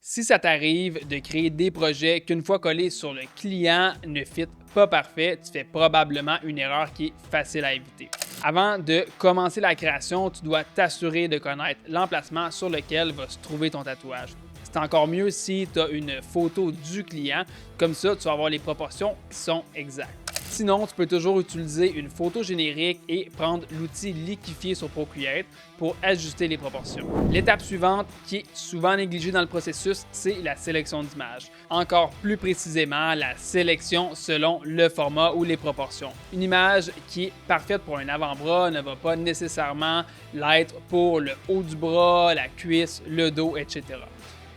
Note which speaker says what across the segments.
Speaker 1: Si ça t'arrive de créer des projets qu'une fois collés sur le client ne fit pas parfait, tu fais probablement une erreur qui est facile à éviter. Avant de commencer la création, tu dois t'assurer de connaître l'emplacement sur lequel va se trouver ton tatouage. C'est encore mieux si tu as une photo du client, comme ça tu vas avoir les proportions qui sont exactes. Sinon, tu peux toujours utiliser une photo générique et prendre l'outil liquéfié sur Procreate pour ajuster les proportions. L'étape suivante, qui est souvent négligée dans le processus, c'est la sélection d'images. Encore plus précisément, la sélection selon le format ou les proportions. Une image qui est parfaite pour un avant-bras ne va pas nécessairement l'être pour le haut du bras, la cuisse, le dos, etc.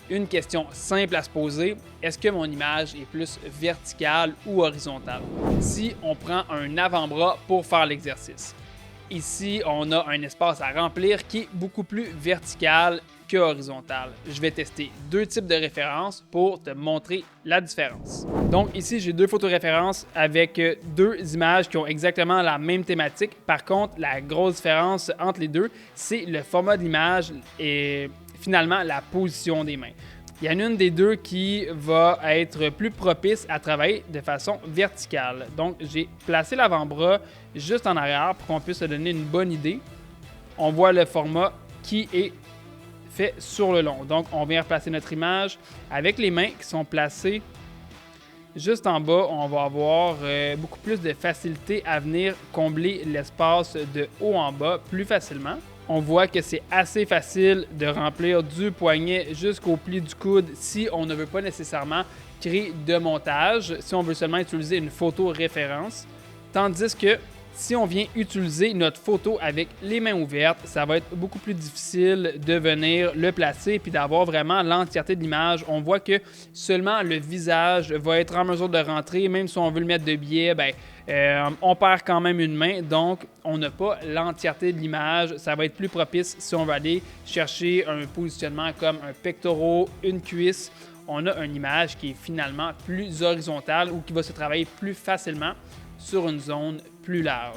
Speaker 1: Une question simple à se poser, est-ce que mon image est plus verticale ou horizontale? Si on prend un avant-bras pour faire l'exercice, ici on a un espace à remplir qui est beaucoup plus vertical que horizontal. Je vais tester deux types de références pour te montrer la différence. Donc ici j'ai deux photos références avec deux images qui ont exactement la même thématique. Par contre, la grosse différence entre les deux, c'est le format d'image et finalement la position des mains. Il y en a une des deux qui va être plus propice à travailler de façon verticale. Donc, j'ai placé l'avant-bras juste en arrière pour qu'on puisse se donner une bonne idée. On voit le format qui est fait sur le long. Donc, on vient replacer notre image avec les mains qui sont placées juste en bas. On va avoir beaucoup plus de facilité à venir combler l'espace de haut en bas plus facilement. On voit que c'est assez facile de remplir du poignet jusqu'au pli du coude si on ne veut pas nécessairement créer de montage, si on veut seulement utiliser une photo référence. Tandis que si on vient utiliser notre photo avec les mains ouvertes, ça va être beaucoup plus difficile de venir le placer puis d'avoir vraiment l'entièreté de l'image. On voit que seulement le visage va être en mesure de rentrer, même si on veut le mettre de biais, on perd quand même une main, donc on n'a pas l'entièreté de l'image. Ça va être plus propice si on va aller chercher un positionnement comme un pectoral, une cuisse. On a une image qui est finalement plus horizontale ou qui va se travailler plus facilement sur une zone plus large.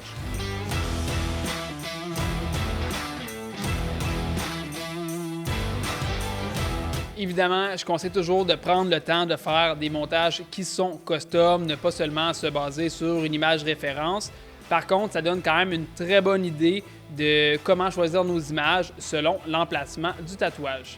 Speaker 1: Évidemment, je conseille toujours de prendre le temps de faire des montages qui sont custom, ne pas seulement se baser sur une image référence. Par contre, ça donne quand même une très bonne idée de comment choisir nos images selon l'emplacement du tatouage.